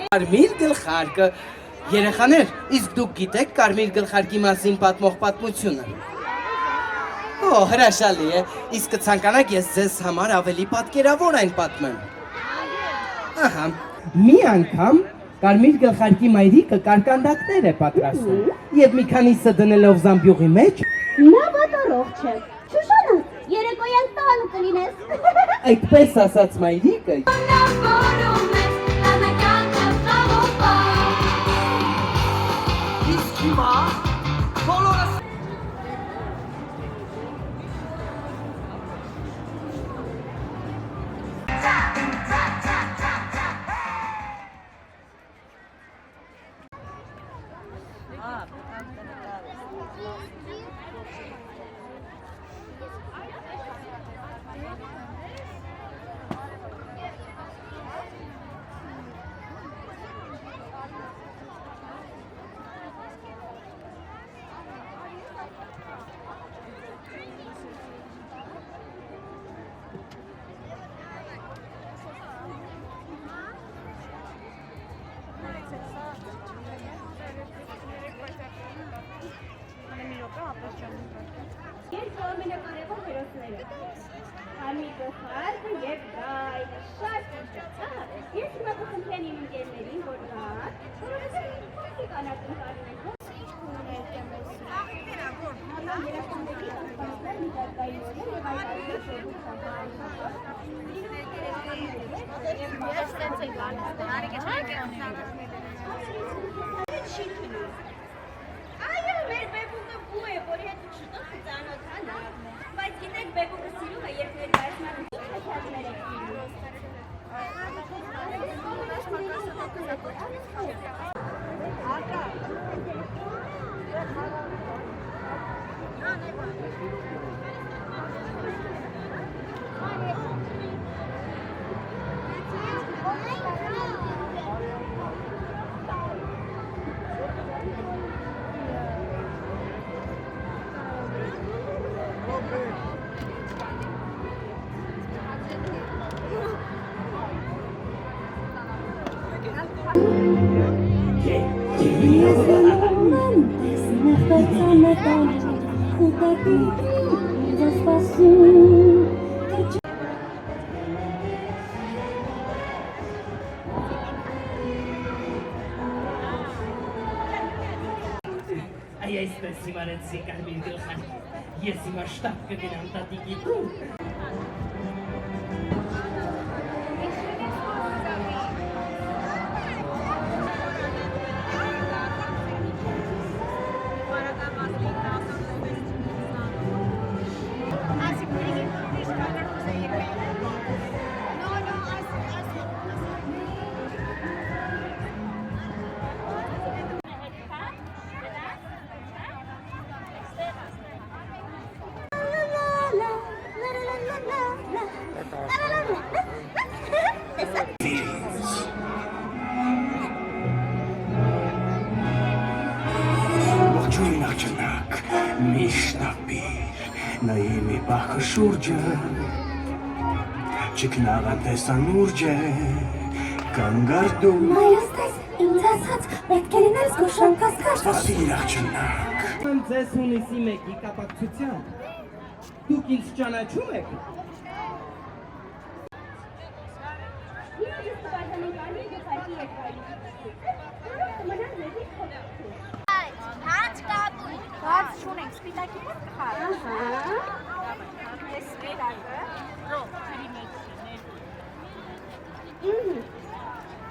Կարմիր գլխարկը, երեխաներ, իսկ դուք գիտեք կարմիր գլխարկի մասին պատմող պատմությունը։ Հրաշալի է, իսկ կցանկանաք ես ձեզ համար ավելի պատկերավոր այն պատմեմ։ Ահա, մի անգամ կարմիր գլխարկի մայրիկը կարկանդակներ է պատրաստում, և մի քանիսը դնելով զամբյուղի մեջ, նա վատառող չէ, Շուշանա, երեկոյան տանը կլինես։ այդպես ասաց մայրիկը, իսկ հիմա բոլորս Երկու ամենակարևոր հերոսները, Կարմիր գլխարկը և Գայլը, շատ ճանաչած, ես հիմա կխնդրեմ իմ ընկերներին, որ գան, որովհետև ինքնին կանածին կարում են, որ երեխաների անվաններ միջազգային օրը և այդ այդպես շոդուց Այո, մեր բեբուկը բու է, որի հետ շուտով կծանոթանա, բայց գիտեք բեբուկը սիրում է, երբ ներկայացնան ինչ հեքիաթներ եք Այսպես հիմարեցի կարմիր գլխարկ, ես հիմա շտապ կգնամ տատիկի տուն։ Ողջույն աղջնակ, միշտ ապիր, նայի մի պահքը շուրջը, չքնաղան տեսան ուրջ է, կանգարդում Մայրս տես, ինձ ասաց, պետք է լինել զգուշան կասկաշ Ապիր աղջնակ Ձեզ հունիսի մեկի կապակցության, դուք ինձ ճանաչում եք։ Հաց կապույտ, հաց չունենք, սպիտակի պես կխար Ես սպիտակը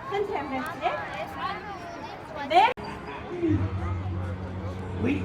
Խնդրեմ վերցրեք Վեր Oui.